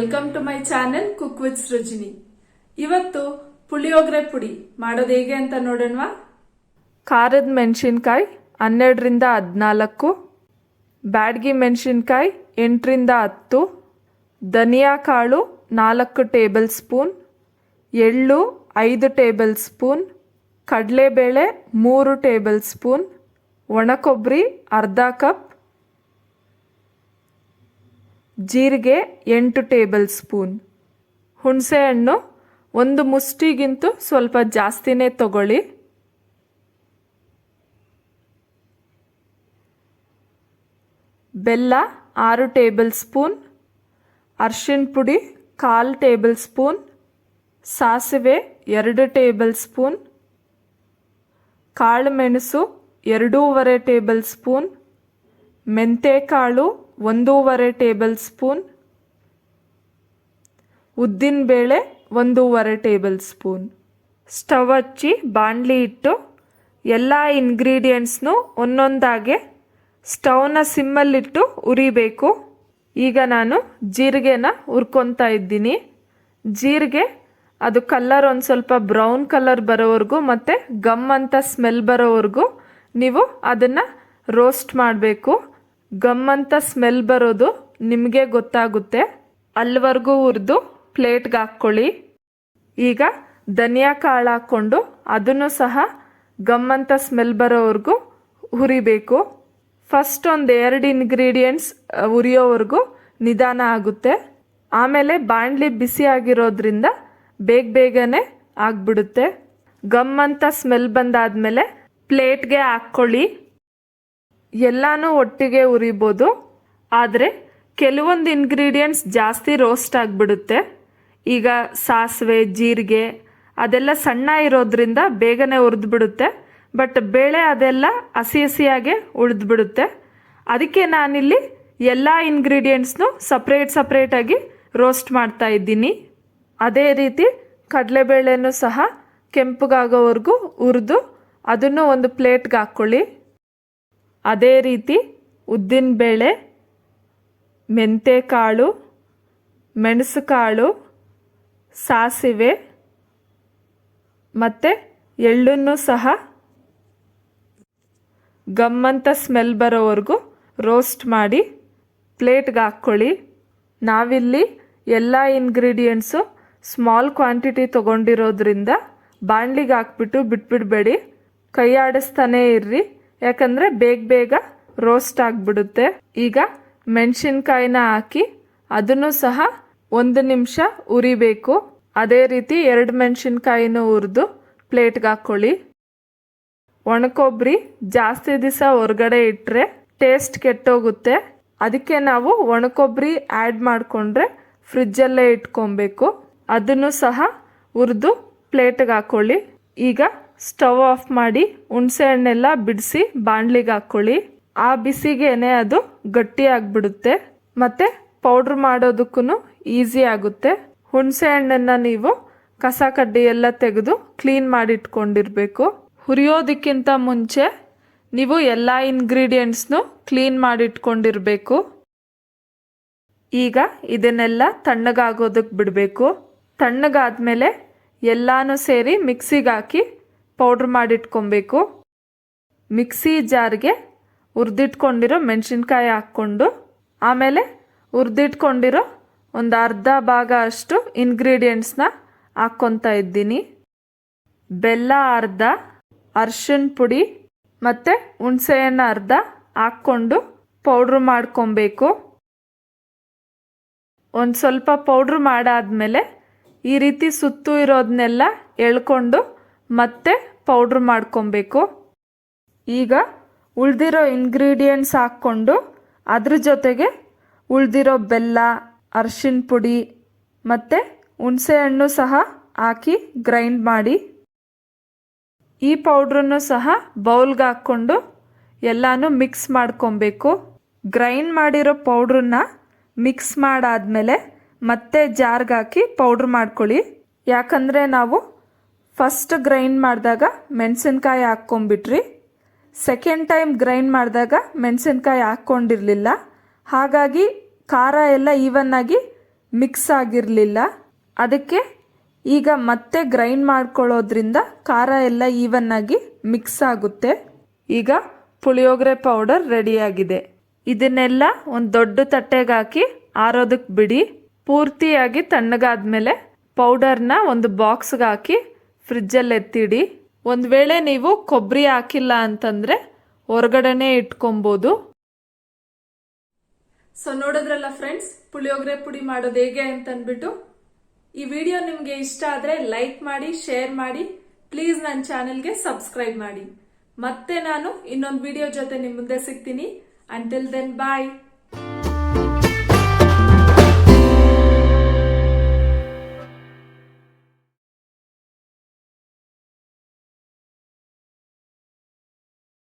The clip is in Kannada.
Welcome to my channel cook with Srujani. ಇವತ್ತು ಪುಳಿಯೋಗರೆ ಪುಡಿ ಮಾಡೋದು ಹೇಗೆ ಅಂತ ನೋಡೋಣವಾ. ಖಾರದ ಮೆಣಸಿನ್ಕಾಯಿ 12ರಿಂದ 14, ಬ್ಯಾಡಗಿ ಮೆಣಸಿನ್ಕಾಯಿ 8ರಿಂದ 10, ಧನಿಯಾ ಕಾಳು 4 ಟೇಬಲ್ ಸ್ಪೂನ್, ಎಳ್ಳು 5 ಟೇಬಲ್ ಸ್ಪೂನ್, ಕಡಲೆಬೇಳೆ 3 ಟೇಬಲ್ ಸ್ಪೂನ್, ಒಣಕೊಬ್ಬರಿ ಅರ್ಧ ಕಪ್, ಜೀರಿಗೆ 8 ಟೇಬಲ್ ಸ್ಪೂನ್, ಹುಣಸೆಹಣ್ಣು 1 ಮುಷ್ಟಿಗಿಂತೂ ಸ್ವಲ್ಪ ಜಾಸ್ತಿನೇ ತಗೊಳ್ಳಿ, ಬೆಲ್ಲ 6 ಟೇಬಲ್ ಸ್ಪೂನ್, ಅರಿಶಿನ ಪುಡಿ 1/4 ಟೇಬಲ್ ಸ್ಪೂನ್, ಸಾಸಿವೆ 2 ಟೇಬಲ್ ಸ್ಪೂನ್, ಕಾಳು ಮೆಣಸು 2.5 ಟೇಬಲ್ ಸ್ಪೂನ್, ಮೆಂತೆಕಾಳು 1.5 ಟೇಬಲ್ ಸ್ಪೂನ್, ಉದ್ದಿನಬೇಳೆ 1.5 ಟೇಬಲ್ ಸ್ಪೂನ್. ಸ್ಟವ್ ಹಚ್ಚಿ ಬಾಣಲಿ ಇಟ್ಟು ಎಲ್ಲ ಇಂಗ್ರೀಡಿಯೆಂಟ್ಸ್ನು ಒಂದೊಂದಾಗೆ ಸ್ಟವ್ನ ಸಿಮ್ಮಲ್ಲಿಟ್ಟು ಉರಿಬೇಕು. ಈಗ ನಾನು ಜೀರಿಗೆನ ಹುರ್ಕೊತಾ ಇದ್ದೀನಿ. ಜೀರಿಗೆ ಅದು ಕಲರ್ ಒಂದು ಸ್ವಲ್ಪ ಬ್ರೌನ್ ಕಲರ್ ಬರೋವರೆಗೂ ಮತ್ತು ಗಮ್ ಅಂತ ಸ್ಮೆಲ್ ಬರೋವರೆಗೂ ನೀವು ಅದನ್ನು ರೋಸ್ಟ್ ಮಾಡಬೇಕು. ಗಮ್ ಅಂತ ಸ್ಮೆಲ್ ಬರೋದು ನಿಮಗೆ ಗೊತ್ತಾಗುತ್ತೆ. ಅಲ್ಲಿವರೆಗೂ ಹುರಿದು ಪ್ಲೇಟ್ಗೆ ಹಾಕ್ಕೊಳ್ಳಿ. ಈಗ ಧನಿಯಾ ಕಾಳು ಹಾಕ್ಕೊಂಡು ಅದನ್ನು ಸಹ ಗಮ್ ಅಂತ ಸ್ಮೆಲ್ ಬರೋವರೆಗೂ ಹುರಿಬೇಕು. ಫಸ್ಟ್ 1-2 ಇಂಗ್ರೀಡಿಯೆಂಟ್ಸ್ ಹುರಿಯೋವರೆಗೂ ನಿಧಾನ ಆಗುತ್ತೆ. ಆಮೇಲೆ ಬಾಣಲಿ ಬಿಸಿ ಆಗಿರೋದ್ರಿಂದ ಬೇಗನೆ ಆಗಿಬಿಡುತ್ತೆ. ಗಮ್ ಅಂತ ಸ್ಮೆಲ್ ಬಂದಾದಮೇಲೆ ಪ್ಲೇಟ್ಗೆ ಹಾಕ್ಕೊಳ್ಳಿ. ಎಲ್ಲನೂ ಒಟ್ಟಿಗೆ ಉರಿಬೋದು, ಆದರೆ ಕೆಲವೊಂದು ಇಂಗ್ರೀಡಿಯೆಂಟ್ಸ್ ಜಾಸ್ತಿ ರೋಸ್ಟ್ ಆಗಿಬಿಡುತ್ತೆ. ಈಗ ಸಾಸಿವೆ, ಜೀರಿಗೆ ಅದೆಲ್ಲ ಸಣ್ಣ ಇರೋದ್ರಿಂದ ಬೇಗನೆ ಹುರಿದ್ಬಿಡುತ್ತೆ. ಬಟ್ ಬೇಳೆ ಅದೆಲ್ಲ ಹಸಿ ಹಸಿಯಾಗೆ ಉಳಿದ್ಬಿಡುತ್ತೆ. ಅದಕ್ಕೆ ನಾನಿಲ್ಲಿ ಎಲ್ಲ ಇಂಗ್ರೀಡಿಯೆಂಟ್ಸ್ನು ಸಪ್ರೇಟಾಗಿ ರೋಸ್ಟ್ ಮಾಡ್ತಾ ಇದ್ದೀನಿ. ಅದೇ ರೀತಿ ಕಡಲೆಬೇಳೆನೂ ಸಹ ಕೆಂಪಗಾಗೋವರೆಗೂ ಹುರಿದು ಅದನ್ನು ಒಂದು ಪ್ಲೇಟ್ಗೆ ಹಾಕ್ಕೊಳ್ಳಿ. ಅದೇ ರೀತಿ ಉದ್ದಿನಬೇಳೆ, ಮೆಂತೆಕಾಳು, ಮೆಣಸುಕಾಳು, ಸಾಸಿವೆ ಮತ್ತು ಎಳ್ಳನ್ನು ಸಹ ಗಮ್ಮಂತ ಸ್ಮೆಲ್ ಬರೋವರೆಗೂ ರೋಸ್ಟ್ ಮಾಡಿ ಪ್ಲೇಟ್ಗೆ ಹಾಕ್ಕೊಳ್ಳಿ. ನಾವಿಲ್ಲಿ ಎಲ್ಲ ಇಂಗ್ರೀಡಿಯೆಂಟ್ಸು ಸ್ಮಾಲ್ ಕ್ವಾಂಟಿಟಿ ತೊಗೊಂಡಿರೋದ್ರಿಂದ ಬಾಣಲಿಗೆ ಹಾಕ್ಬಿಟ್ಟು ಬಿಟ್ಬಿಡಬೇಡಿ. ಕೈ ಆಡಿಸ್ತಾನೇ ಇರ್ರಿ, ಯಾಕಂದರೆ ಬೇಗ ರೋಸ್ಟ್ ಆಗಿಬಿಡುತ್ತೆ. ಈಗ ಮೆಣಸಿನ್ಕಾಯಿನ ಹಾಕಿ ಅದನ್ನು ಸಹ 1 ನಿಮಿಷ ಉರಿಬೇಕು. ಅದೇ ರೀತಿ 2 ಮೆಣಸಿನ್ಕಾಯಿನೂ ಹುರಿದು ಪ್ಲೇಟ್ಗೆ ಹಾಕ್ಕೊಳ್ಳಿ. ಒಣಕೊಬ್ಬರಿ ಜಾಸ್ತಿ ದಿವಸ ಹೊರಗಡೆ ಇಟ್ಟರೆ ಟೇಸ್ಟ್ ಕೆಟ್ಟೋಗುತ್ತೆ. ಅದಕ್ಕೆ ನಾವು ಒಣಕೊಬ್ಬರಿ ಆ್ಯಡ್ ಮಾಡಿಕೊಂಡ್ರೆ ಫ್ರಿಜ್ಜಲ್ಲೇ ಇಟ್ಕೊಬೇಕು. ಅದನ್ನು ಸಹ ಹುರಿದು ಪ್ಲೇಟ್ಗೆ ಹಾಕ್ಕೊಳ್ಳಿ. ಈಗ ಸ್ಟವ್ ಆಫ್ ಮಾಡಿ ಹುಣಸೆ ಹಣ್ಣೆಲ್ಲ ಬಿಡಿಸಿ ಬಾಣಲಿಗೆ ಹಾಕ್ಕೊಳ್ಳಿ. ಆ ಬಿಸಿಗೇನೆ ಅದು ಗಟ್ಟಿ ಆಗಿಬಿಡುತ್ತೆ ಮತ್ತು ಪೌಡ್ರ್ ಮಾಡೋದಕ್ಕೂ ಈಸಿ ಆಗುತ್ತೆ. ಹುಣಸೆ ಹಣ್ಣನ್ನು ನೀವು ಕಸ ಕಡ್ಡಿ ಎಲ್ಲ ತೆಗೆದು ಕ್ಲೀನ್ ಮಾಡಿ ಇಟ್ಕೊಂಡಿರಬೇಕು. ಹುರಿಯೋದಕ್ಕಿಂತ ಮುಂಚೆ ನೀವು ಎಲ್ಲ ಇಂಗ್ರೀಡಿಯೆಂಟ್ಸ್ನು ಕ್ಲೀನ್ ಮಾಡಿ ಇಟ್ಕೊಂಡಿರಬೇಕು. ಈಗ ಇದನ್ನೆಲ್ಲ ತಣ್ಣಗಾಗೋದಕ್ಕೆ ಬಿಡಬೇಕು. ತಣ್ಣಗಾದ್ಮೇಲೆ ಎಲ್ಲನೂ ಸೇರಿ ಮಿಕ್ಸಿಗೆ ಹಾಕಿ ಪೌಡ್ರ್ ಮಾಡಿಟ್ಕೊಬೇಕು. ಮಿಕ್ಸಿ ಜಾರ್ಗೆ ಹುರಿದಿಟ್ಕೊಂಡಿರೋ ಮೆಣಸಿನ್ಕಾಯಿ ಹಾಕ್ಕೊಂಡು ಆಮೇಲೆ ಹುರಿದಿಟ್ಕೊಂಡಿರೋ ಒಂದು ಅರ್ಧ ಭಾಗ ಅಷ್ಟು ಇಂಗ್ರೀಡಿಯೆಂಟ್ಸ್ನ ಹಾಕ್ಕೊತಾ ಇದ್ದೀನಿ. ಬೆಲ್ಲ ಅರ್ಧ, ಅರಿಶಿನ ಪುಡಿ ಮತ್ತು ಹುಣಸೆಹಣ್ಣು ಅರ್ಧ ಹಾಕ್ಕೊಂಡು ಪೌಡ್ರ್ ಮಾಡ್ಕೊಬೇಕು. ಒಂದು ಸ್ವಲ್ಪ ಪೌಡ್ರ್ ಮಾಡಾದ್ಮೇಲೆ ಈ ರೀತಿ ಸುತ್ತು ಇರೋದನ್ನೆಲ್ಲ ಎಳ್ಕೊಂಡು ಮತ್ತೆ ಪೌಡ್ರ್ ಮಾಡ್ಕೊಬೇಕು. ಈಗ ಉಳಿದಿರೋ ಇಂಗ್ರೀಡಿಯೆಂಟ್ಸ್ ಹಾಕ್ಕೊಂಡು ಅದ್ರ ಜೊತೆಗೆ ಉಳಿದಿರೋ ಬೆಲ್ಲ, ಅರಿಶಿನ ಪುಡಿ ಮತ್ತು ಹುಣಸೆಹಣ್ಣು ಸಹ ಹಾಕಿ ಗ್ರೈಂಡ್ ಮಾಡಿ. ಈ ಪೌಡ್ರನ್ನು ಸಹ ಬೌಲ್ಗೆ ಹಾಕ್ಕೊಂಡು ಎಲ್ಲನೂ ಮಿಕ್ಸ್ ಮಾಡ್ಕೊಬೇಕು. ಗ್ರೈಂಡ್ ಮಾಡಿರೋ ಪೌಡ್ರನ್ನ ಮಿಕ್ಸ್ ಮಾಡಾದ್ಮೇಲೆ ಮತ್ತೆ ಜಾರ್ಗೆ ಹಾಕಿ ಪೌಡ್ರ್ ಮಾಡ್ಕೊಳ್ಳಿ. ಯಾಕಂದರೆ ನಾವು ಫಸ್ಟ್ ಗ್ರೈಂಡ್ ಮಾಡಿದಾಗ ಮೆಣಸಿನ್ಕಾಯಿ ಹಾಕ್ಕೊಂಬಿಟ್ರಿ, ಸೆಕೆಂಡ್ ಟೈಮ್ ಗ್ರೈಂಡ್ ಮಾಡಿದಾಗ ಮೆಣಸಿನ್ಕಾಯಿ ಹಾಕ್ಕೊಂಡಿರಲಿಲ್ಲ. ಹಾಗಾಗಿ ಖಾರ ಎಲ್ಲ ಈವನ್ನಾಗಿ ಮಿಕ್ಸ್ ಆಗಿರಲಿಲ್ಲ. ಅದಕ್ಕೆ ಈಗ ಮತ್ತೆ ಗ್ರೈಂಡ್ ಮಾಡ್ಕೊಳ್ಳೋದ್ರಿಂದ ಖಾರ ಎಲ್ಲ ಈವನ್ ಆಗಿ ಮಿಕ್ಸ್ ಆಗುತ್ತೆ. ಈಗ ಪುಳಿಯೋಗರೆ ಪೌಡರ್ ರೆಡಿಯಾಗಿದೆ. ಇದನ್ನೆಲ್ಲ ಒಂದು ದೊಡ್ಡ ತಟ್ಟೆಗೆ ಹಾಕಿ ಆರೋದಕ್ಕೆ ಬಿಡಿ. ಪೂರ್ತಿಯಾಗಿ ತಣ್ಣಗಾದ್ಮೇಲೆ ಪೌಡರ್ನ ಒಂದು ಬಾಕ್ಸ್ಗೆ ಹಾಕಿ ಫ್ರಿಜ್ಜಲ್ಲಿ ಎತ್ತಿಡಿ. ಒಂದು ವೇಳೆ ನೀವು ಕೊಬ್ಬರಿ ಹಾಕಿಲ್ಲ ಅಂತಂದರೆ ಹೊರಗಡೆನೆ ಇಟ್ಕೊಬೋದು. ಸೊ ನೋಡಿದ್ರಲ್ಲ ಫ್ರೆಂಡ್ಸ್, ಪುಳಿಯೋಗರೆ ಪುಡಿ ಮಾಡೋದು ಹೇಗೆ ಅಂತಂದ್ಬಿಟ್ಟು. ಈ ವಿಡಿಯೋ ನಿಮಗೆ ಇಷ್ಟ ಆದರೆ ಲೈಕ್ ಮಾಡಿ, ಶೇರ್ ಮಾಡಿ, ಪ್ಲೀಸ್ ನನ್ನ ಚಾನೆಲ್ಗೆ ಸಬ್ಸ್ಕ್ರೈಬ್ ಮಾಡಿ. ಮತ್ತೆ ನಾನು ಇನ್ನೊಂದು ವಿಡಿಯೋ ಜೊತೆ ನಿಮ್ಮ ಮುಂದೆ ಸಿಗ್ತೀನಿ. ಅಂಟಿಲ್ ದೆನ್ ಬಾಯ್.